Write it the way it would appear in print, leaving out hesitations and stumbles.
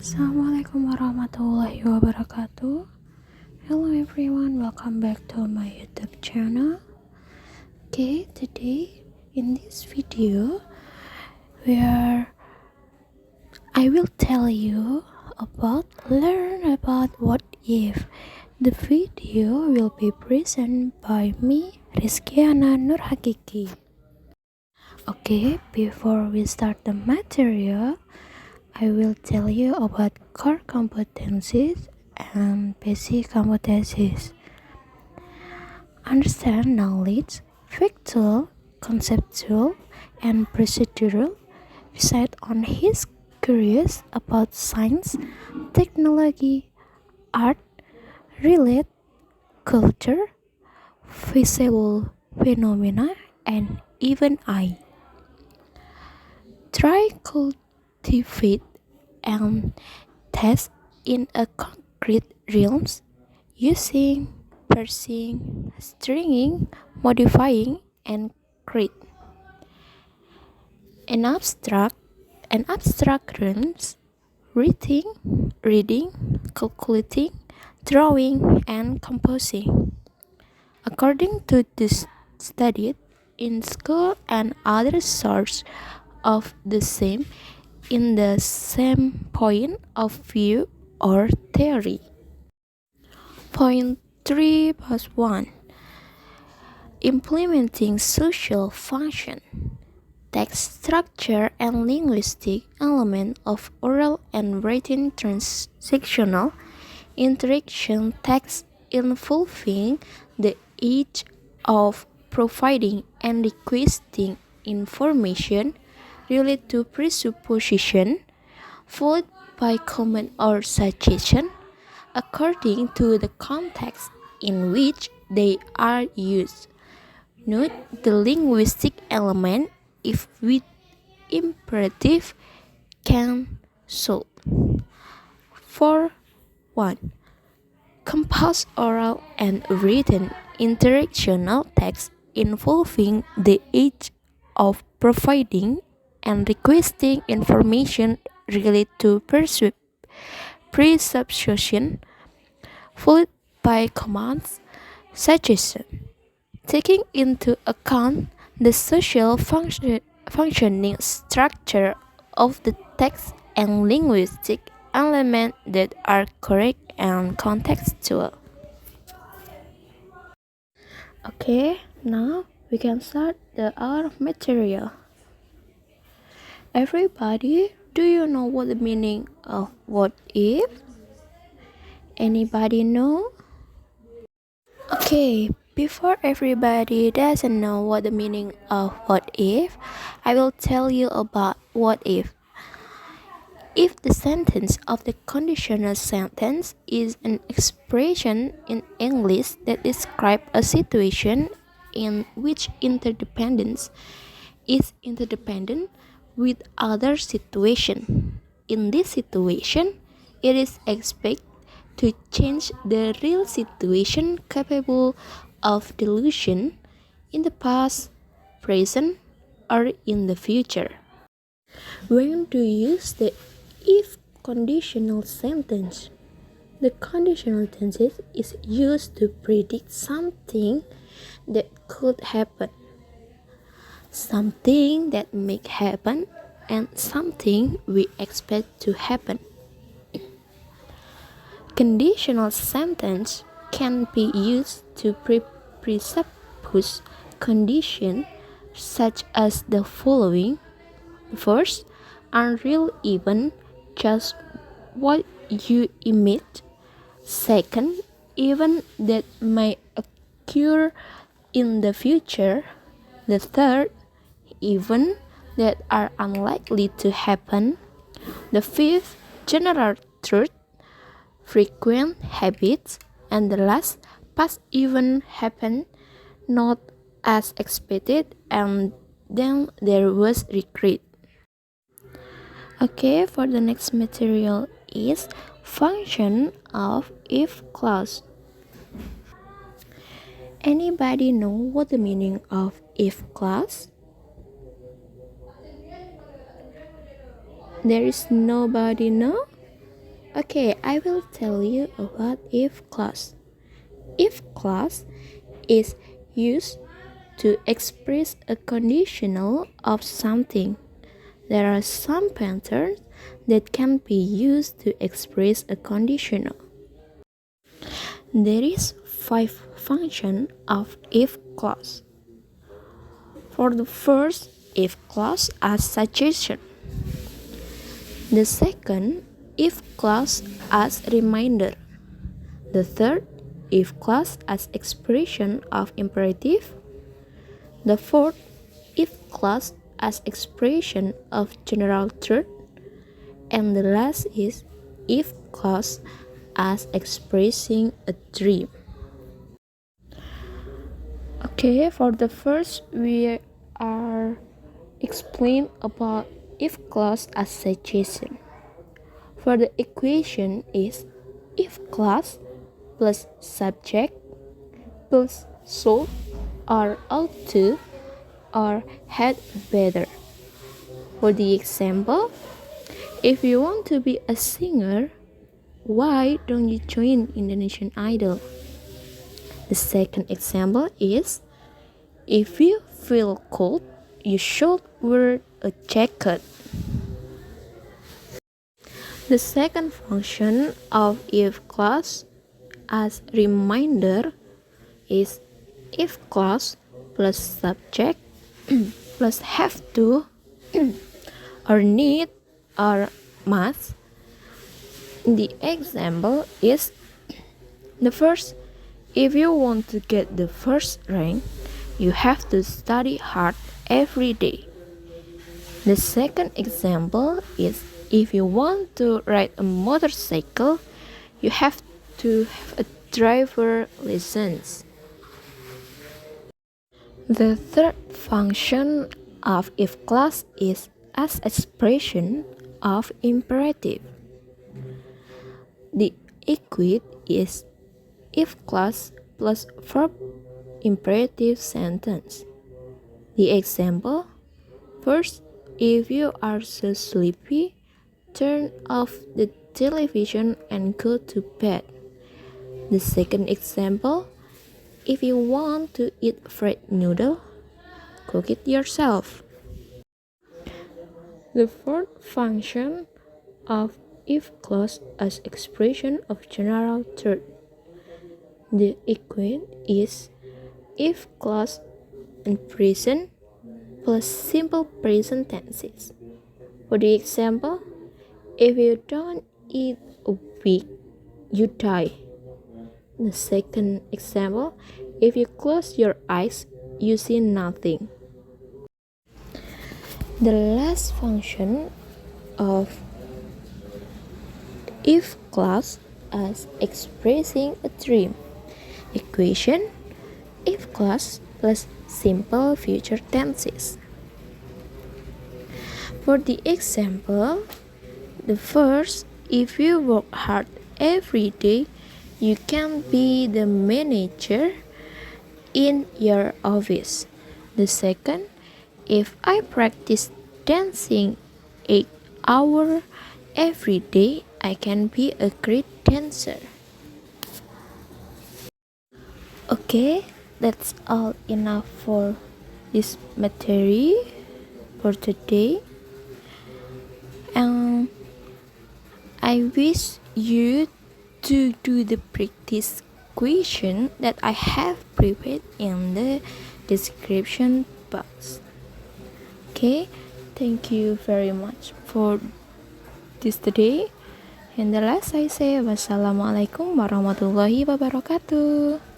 Assalamualaikum warahmatullahi wabarakatuh. Hello everyone, welcome back to my YouTube channel. Okay, today in this video I will tell you learn about what if. The video will be presented by me, Rizkiyana Nur Haqiqi. Okay, before we start the material, I will tell you about core competencies and basic competencies. Understand knowledge, factual, conceptual, and procedural. Decide on his curious about science, technology, art, relate, culture, visible phenomena, and even I. Try cultivate and test in a concrete realms using, parsing, stringing, modifying, and create. An abstract realms reading, calculating, drawing, and composing. According to this studied in school and other sources of the same in the same point of view or theory. Point 3+1 Implementing social function. Text structure and linguistic element of oral and written transactional interaction text in fulfilling the age of providing and requesting information related to presupposition, followed by comment or suggestion, according to the context in which they are used. Note the linguistic element if with imperative can solve. 4.1 Compose oral and written interactional text involving the age of providing and requesting information related to presupposition, followed by commands, suggestion, taking into account the social functioning structure of the text and linguistic elements that are correct and contextual. Okay, now we can start our material. Everybody, do you know what the meaning of what if? Anybody know? Okay, before everybody doesn't know what the meaning of what if, I will tell you about what if. If the sentence of the conditional sentence is an expression in English that describes a situation in which interdependence is interdependent with other situation. In this situation, it is expected to change the real situation capable of delusion in the past, present, or in the future. When to use the if conditional sentence? The conditional sentence is used to predict something that could happen, something that may happen, and something we expect to happen. Conditional sentence can be used to presuppose conditions such as the following. First, unreal event, just what you emit. Second, event that may occur in the future. The third, event that are unlikely to happen. The fifth, general truth, frequent habits. And the last, past event happened not as expected and then there was regret. Okay, for the next material is function of if clause. Anybody know what the meaning of if clause? There is nobody know? Okay, I will tell you about if clause. If clause is used to express a conditional of something. There are some patterns that can be used to express a conditional. There is 5 functions of if clause. For the first, if clause as suggestion. The second, if clause as reminder. The third, if clause as expression of imperative. The fourth, if clause as expression of general truth. And the last is if clause as expressing a dream. Okay, for the first we are explain about if clause as suggestion. For the equation is if clause plus subject plus should or ought to or had better. For the example, if you want to be a singer, why don't you join Indonesian Idol? The second example is if you feel cold, you should wear a jacket. The second function of if clause as reminder is if clause plus subject plus have to or need or must. The example is the first, if you want to get the first rank, you have to study hard every day. The second example is if you want to ride a motorcycle, you have to have a driver license. The third function of if clause is as expression of imperative. The equate is if clause plus verb imperative sentence. The example, first, if you are so sleepy, turn off the television and go to bed. The second example, if you want to eat fried noodle, cook it yourself. The fourth function of if clause as expression of general truth. The equate is if clause and present plus simple present tenses. For the example, if you don't eat a week, you die. The second example, if you close your eyes, you see nothing. The last function of if clause as expressing a dream. Equation, if clause plus simple future tenses. For the example, the first, if you work hard every day, you can be the manager in your office. The second, if I practice dancing 8 hours every day, I can be a great dancer. Okay, that's all enough for this material for today. And I wish you to do the practice question that I have prepared in the description box. Okay, thank you very much for this today. And the last I say, wassalamualaikum warahmatullahi wabarakatuh.